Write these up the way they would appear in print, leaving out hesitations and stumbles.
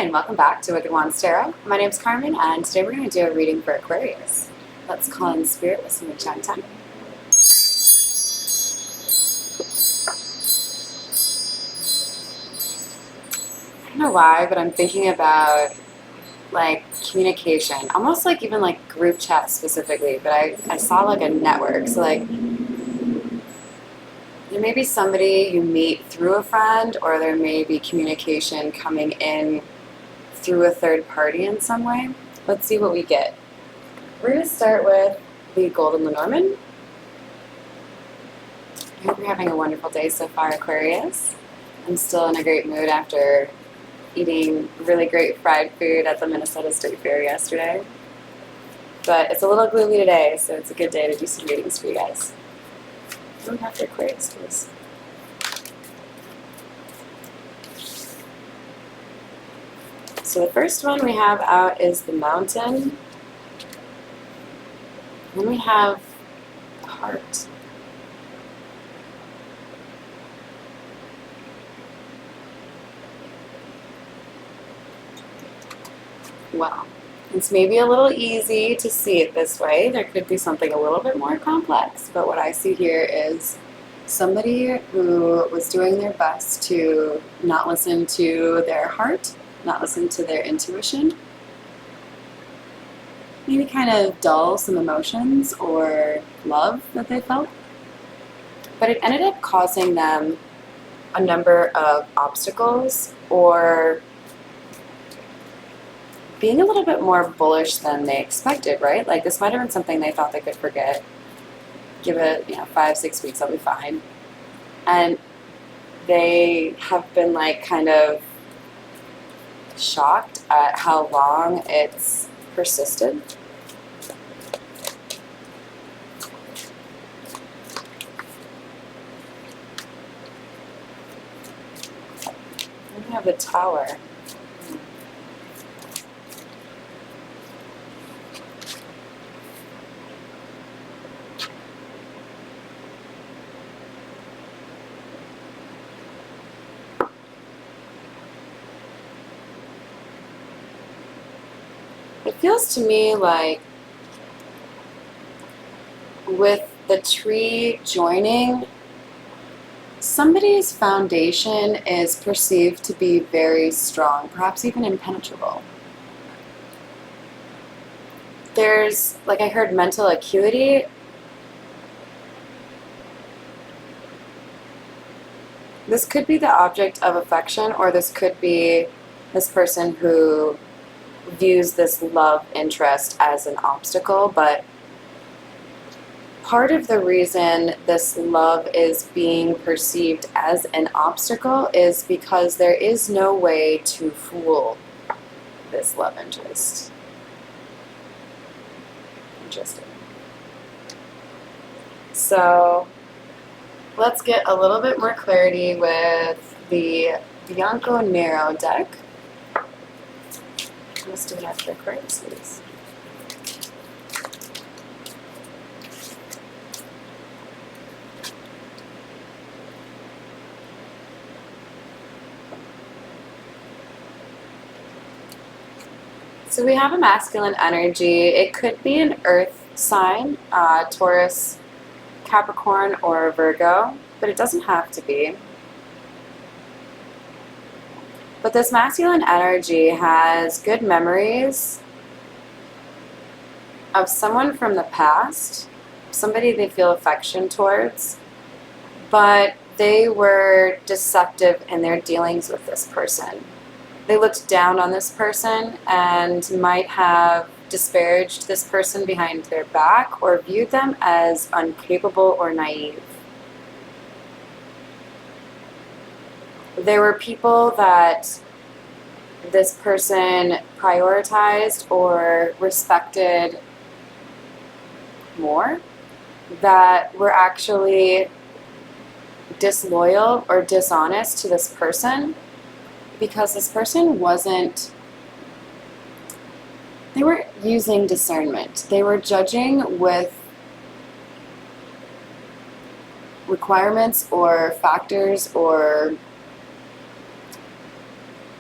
and welcome back to Wicked Wands Tarot. My name is Carmen, and today we're going to do a reading for Aquarius. Let's call in Spirit with some chime time. I don't know why, but I'm thinking about like communication, almost like even like group chat specifically, but I saw like a network. So like there may be somebody you meet through a friend, or there may be communication coming in through a third party in some way. Let's see what we get. We're going to start with the Golden Lenormand. I hope you're having a wonderful day so far, Aquarius. I'm still in a great mood after eating really great fried food at the Minnesota State Fair yesterday. But it's a little gloomy today, so it's a good day to do some readings for you guys. I don't have to Aquarius, please. So the first one we have out is the Mountain. Then we have the Heart. Well, it's maybe a little easy to see it this way. There could be something a little bit more complex, but what I see here is somebody who was doing their best to not listen to their heart, not listen to their intuition, maybe kind of dull some emotions or love that they felt. But it ended up causing them a number of obstacles, or being a little bit more bullish than they expected, right? Like this might have been something they thought they could forget. Give it, 5-6 weeks, I'll be fine. And they have been like kind of shocked at how long it's persisted. We have the Tower. It feels to me like with the tree joining, somebody's foundation is perceived to be very strong, perhaps even impenetrable. There's, like I heard, mental acuity. This could be the object of affection, or this could be this person who views this love interest as an obstacle, but part of the reason this love is being perceived as an obstacle is because there is no way to fool this love interest. Interesting. So let's get a little bit more clarity with the Bianco Nero deck. Let's do that for Aquarius, please. So we have a masculine energy. It could be an earth sign, Taurus, Capricorn, or Virgo, but it doesn't have to be. But this masculine energy has good memories of someone from the past, somebody they feel affection towards, but they were deceptive in their dealings with this person. They looked down on this person and might have disparaged this person behind their back or viewed them as incapable or naive. There were people that this person prioritized or respected more that were actually disloyal or dishonest to this person because this person they weren't using discernment. They were judging with requirements or factors or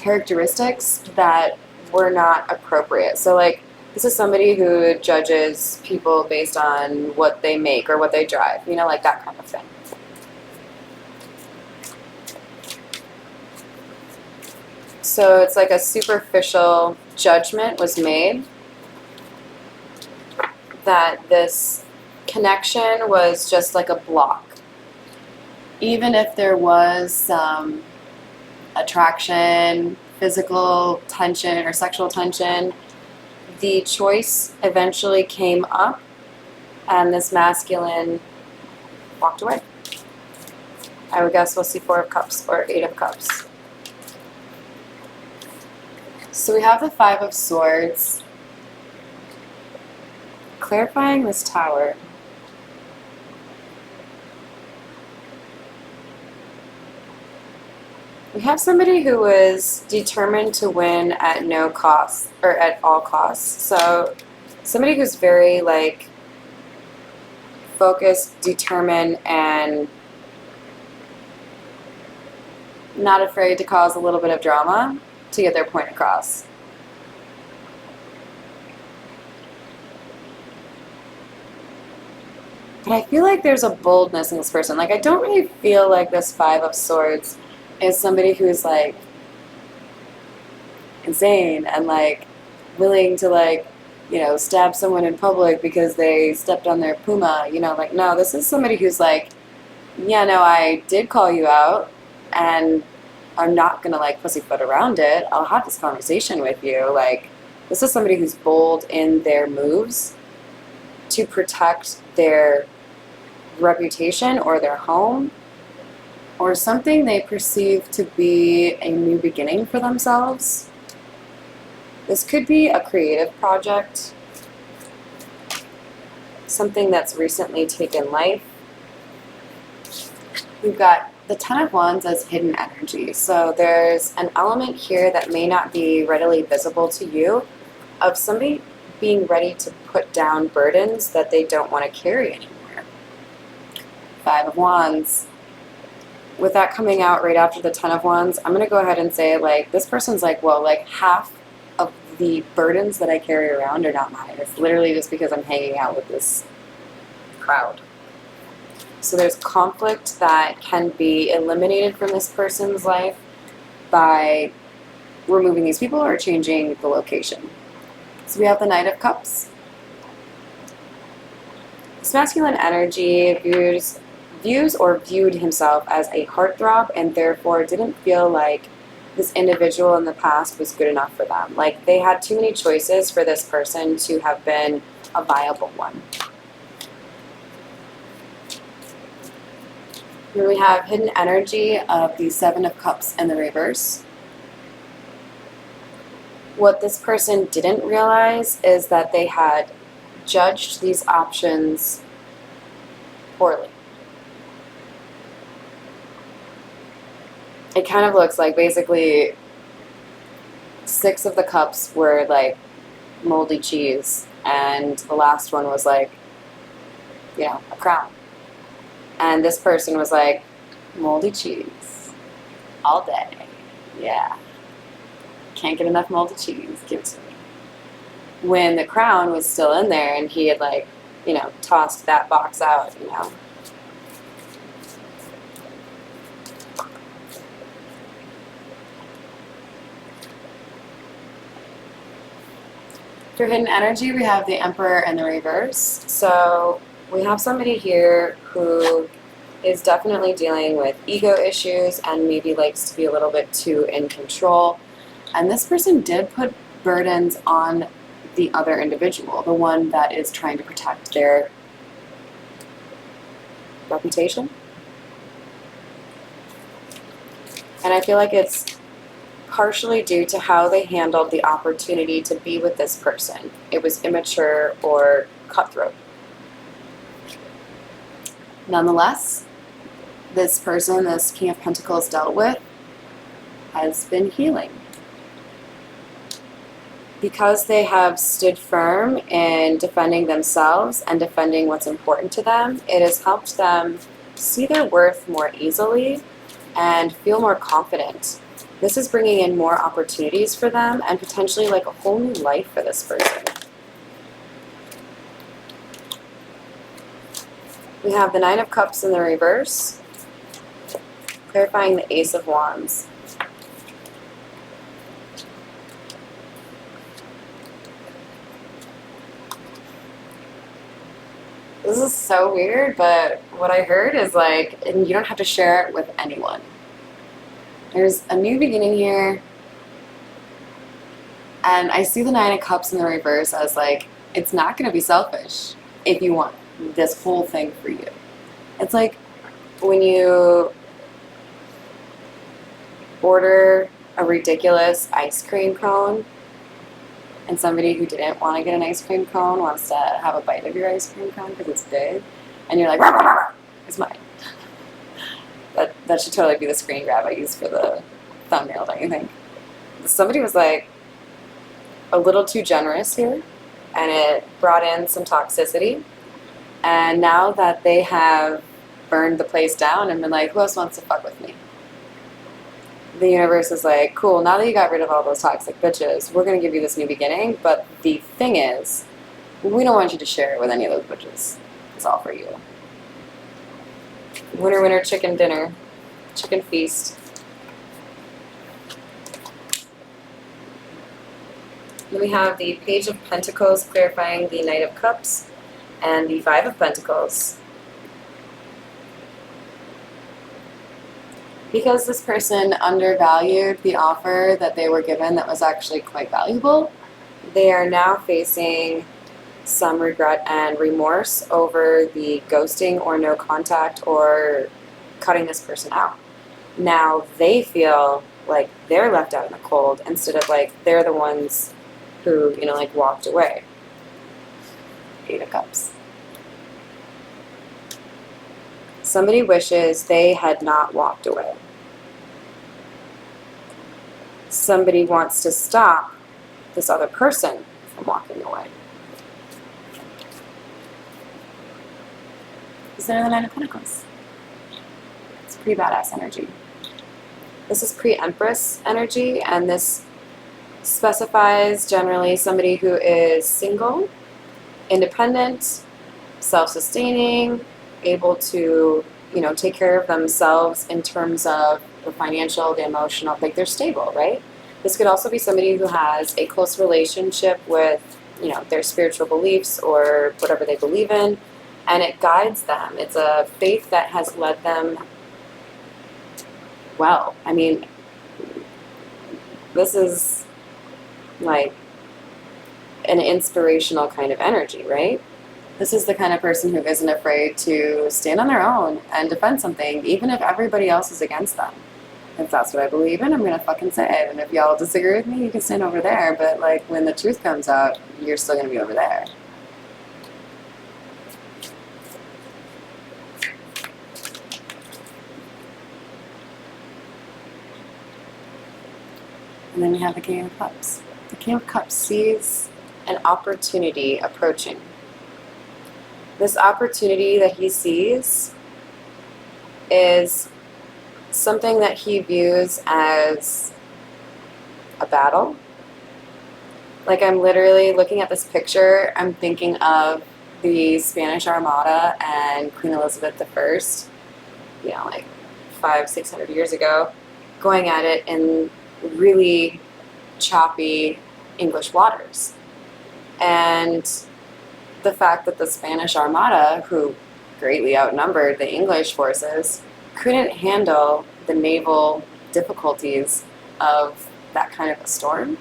characteristics that were not appropriate. So like, this is somebody who judges people based on what they make or what they drive, you know, like that kind of thing. So it's like a superficial judgment was made that this connection was just like a block. Even if there was some attraction, physical tension, or sexual tension, the choice eventually came up and this masculine walked away. I would guess we'll see 4 of Cups or 8 of Cups. So we have the 5 of Swords, clarifying this Tower. We have somebody who was determined to win at no cost, or at all costs. So somebody who's very like focused, determined, and not afraid to cause a little bit of drama to get their point across. But I feel like there's a boldness in this person. Like, I don't really feel like this 5 of Swords is somebody who's like insane and like willing to like, you know, stab someone in public because they stepped on their puma, you know, like, no, this is somebody who's like, yeah, no, I did call you out and I'm not gonna like pussyfoot around it. I'll have this conversation with you. Like, this is somebody who's bold in their moves to protect their reputation or their home or something they perceive to be a new beginning for themselves. This could be a creative project, something that's recently taken life. We've got the 10 of Wands as hidden energy. So there's an element here that may not be readily visible to you of somebody being ready to put down burdens that they don't want to carry anymore. 5 of Wands. With that coming out right after the 10 of Wands, I'm going to go ahead and say, like, this person's like, well, like, half of the burdens that I carry around are not mine. It's literally just because I'm hanging out with this crowd. So there's conflict that can be eliminated from this person's life by removing these people or changing the location. So we have the Knight of Cups. This masculine energy views or viewed himself as a heartthrob and therefore didn't feel like this individual in the past was good enough for them. Like, they had too many choices for this person to have been a viable one. Here we have hidden energy of the 7 of Cups in the reverse. What this person didn't realize is that they had judged these options poorly. It kind of looks like basically 6 of the cups were like moldy cheese and the last one was like, you know, a crown. And this person was like, moldy cheese all day. Yeah. Can't get enough moldy cheese. Give it to me. When the crown was still in there and he had like, you know, tossed that box out, you know. For hidden energy, we have the Emperor in the reverse. So we have somebody here who is definitely dealing with ego issues and maybe likes to be a little bit too in control. And this person did put burdens on the other individual, the one that is trying to protect their reputation. And I feel like it's partially due to how they handled the opportunity to be with this person. It was immature or cutthroat. Nonetheless, this person, this King of Pentacles dealt with, has been healing. Because they have stood firm in defending themselves and defending what's important to them, it has helped them see their worth more easily and feel more confident This is bringing in more opportunities for them and potentially like a whole new life for this person. We have the Nine of Cups in the reverse, clarifying the Ace of Wands. This is so weird, but what I heard is like, and you don't have to share it with anyone. There's a new beginning here, and I see the Nine of Cups in the reverse as like, it's not going to be selfish if you want this whole thing for you. It's like when you order a ridiculous ice cream cone and somebody who didn't want to get an ice cream cone wants to have a bite of your ice cream cone because it's big, and you're like, rah, rah, rah, it's mine. That should totally be the screen grab I use for the thumbnail, don't you think? Somebody was like a little too generous here, and it brought in some toxicity. And now that they have burned the place down and been like, who else wants to fuck with me? The universe is like, cool, now that you got rid of all those toxic bitches, we're going to give you this new beginning. But the thing is, we don't want you to share it with any of those bitches. It's all for you. Winner, winner, chicken dinner. Chicken feast. Then we have the Page of Pentacles clarifying the Knight of Cups and the Five of Pentacles. Because this person undervalued the offer that they were given that was actually quite valuable, they are now facing some regret and remorse over the ghosting or no contact or cutting this person out. Now they feel like they're left out in the cold instead of like they're the ones who, you know, like walked away. Eight of Cups. Somebody wishes they had not walked away. Somebody wants to stop this other person from walking away. Is there the Nine of Pentacles? It's pretty badass energy. This is pre-Empress energy, and this specifies generally somebody who is single, independent, self-sustaining, able to, you know, take care of themselves in terms of the financial, the emotional, like they're stable, right? This could also be somebody who has a close relationship with, you know, their spiritual beliefs or whatever they believe in, and it guides them. It's a faith that has led them well. I mean, this is like an inspirational kind of energy, right? This is the kind of person who isn't afraid to stand on their own and defend something, even if everybody else is against them. If that's what I believe in, I'm going to fucking say it. And if y'all disagree with me, you can stand over there. But like when the truth comes out, you're still going to be over there. And then we have the King of Cups. The King of Cups sees an opportunity approaching. This opportunity that he sees is something that he views as a battle. Like, I'm literally looking at this picture, I'm thinking of the Spanish Armada and Queen Elizabeth I, you know, like 500-600 years ago, going at it in really choppy English waters. And the fact that the Spanish Armada, who greatly outnumbered the English forces, couldn't handle the naval difficulties of that kind of a storm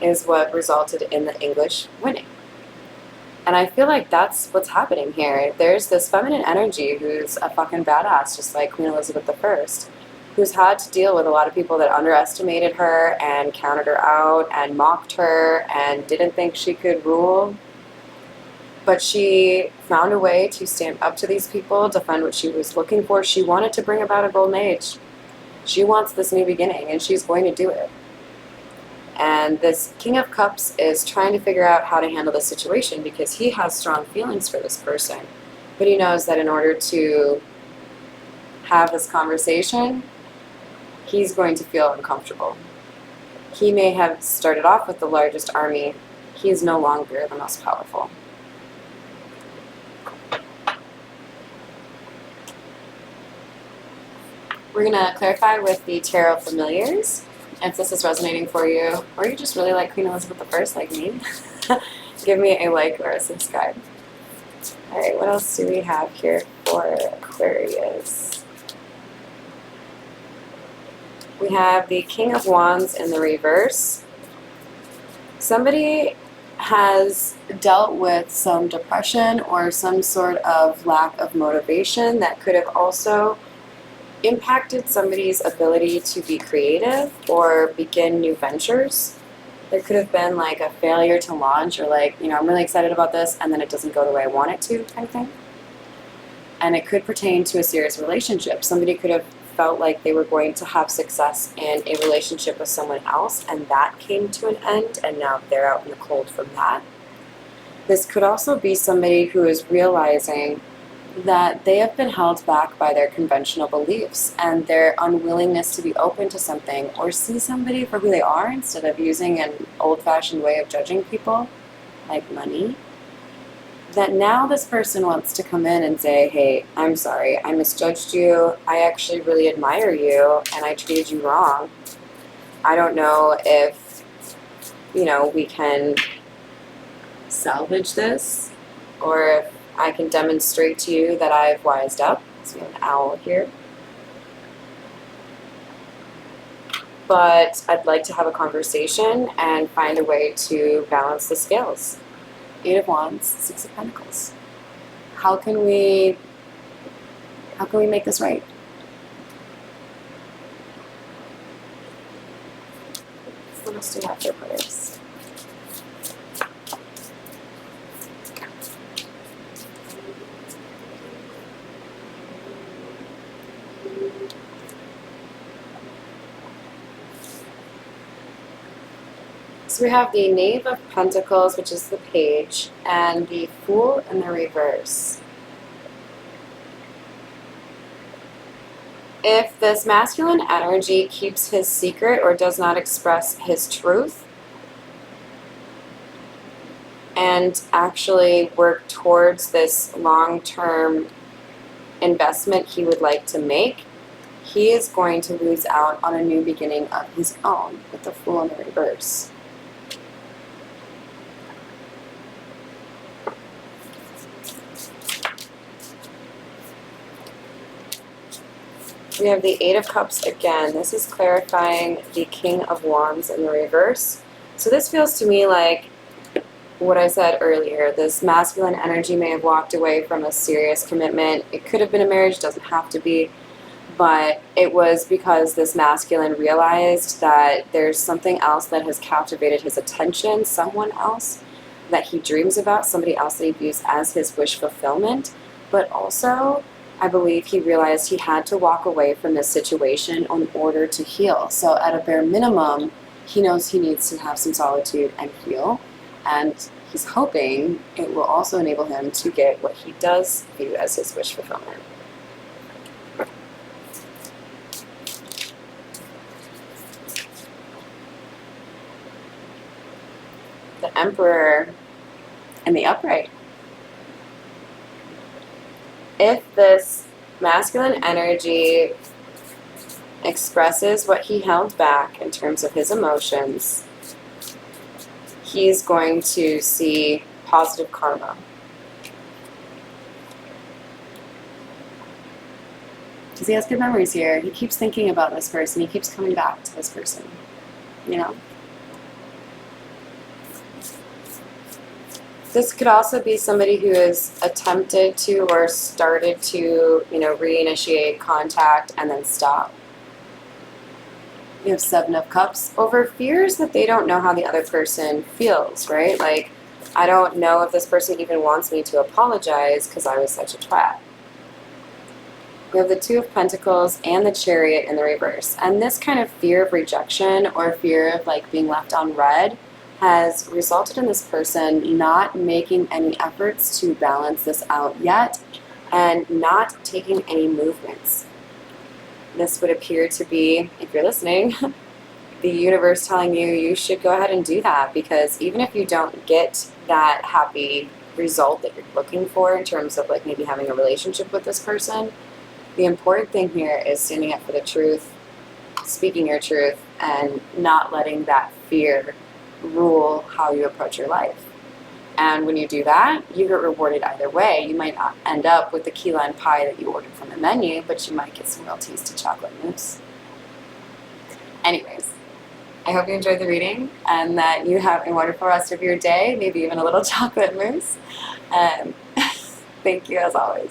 is what resulted in the English winning. And I feel like that's what's happening here. There's this feminine energy who's a fucking badass, just like Queen Elizabeth I, who's had to deal with a lot of people that underestimated her and counted her out and mocked her and didn't think she could rule. But she found a way to stand up to these people, defend what she was looking for. She wanted to bring about a golden age. She wants this new beginning, and she's going to do it. And this King of Cups is trying to figure out how to handle the situation because he has strong feelings for this person. But he knows that in order to have this conversation, he's going to feel uncomfortable. He may have started off with the largest army. He is no longer the most powerful. We're going to clarify with the Tarot Familiars. If this is resonating for you, or you just really like Queen Elizabeth I like me, give me a like or a subscribe. Alright, what else do we have here for Aquarius? We have the King of Wands in the reverse. Somebody has dealt with some depression or some sort of lack of motivation that could have also impacted somebody's ability to be creative or begin new ventures. There could have been like a failure to launch, or like, I'm really excited about this and then it doesn't go the way I want it to, kind of thing. And it could pertain to a serious relationship. Somebody could have felt like they were going to have success in a relationship with someone else and that came to an end and now they're out in the cold from that. This could also be somebody who is realizing that they have been held back by their conventional beliefs and their unwillingness to be open to something or see somebody for who they are instead of using an old-fashioned way of judging people, like money. That now this person wants to come in and say, hey, I'm sorry, I misjudged you, I actually really admire you, and I treated you wrong. I don't know if, we can salvage this, or if I can demonstrate to you that I've wised up. So we have an owl here. But I'd like to have a conversation and find a way to balance the scales. 8 of Wands, 6 of Pentacles. How can we make this right? What else do we have for Aquarius? So we have the Knave of Pentacles, which is the Page, and the Fool in the reverse. If this masculine energy keeps his secret or does not express his truth and actually work towards this long-term investment he would like to make, he is going to lose out on a new beginning of his own with the Fool in the reverse. We have the 8 of Cups again. This is clarifying the King of Wands in the reverse. So this feels to me like what I said earlier. This masculine energy may have walked away from a serious commitment. It could have been a marriage, doesn't have to be. But it was because this masculine realized that there's something else that has captivated his attention, someone else that he dreams about, somebody else that he views as his wish fulfillment. But also, I believe he realized he had to walk away from this situation in order to heal. So at a bare minimum, he knows he needs to have some solitude and heal. And he's hoping it will also enable him to get what he does view as his wish fulfillment. The Emperor and the Upright. If this masculine energy expresses what he held back in terms of his emotions, he's going to see positive karma. Because he has good memories here. He keeps thinking about this person. He keeps coming back to this person. This could also be somebody who has attempted to or started to, reinitiate contact and then stop. You have 7 of Cups over fears that they don't know how the other person feels, right? Like, I don't know if this person even wants me to apologize because I was such a twat. We have the 2 of Pentacles and the Chariot in the reverse. And this kind of fear of rejection or fear of being left on red has resulted in this person not making any efforts to balance this out yet and not taking any movements. this would appear to be, if you're listening, the universe telling you you should go ahead and do that, because even if you don't get that happy result that you're looking for in terms of like maybe having a relationship with this person, the important thing here is standing up for the truth, speaking your truth, and not letting that fear rule how you approach your life. And when you do that, you get rewarded either way. You might not end up with the key lime pie that you ordered from the menu, but you might get some real tasty chocolate mousse. Anyways, I hope you enjoyed the reading and that you have a wonderful rest of your day, maybe even a little chocolate mousse. And thank you as always.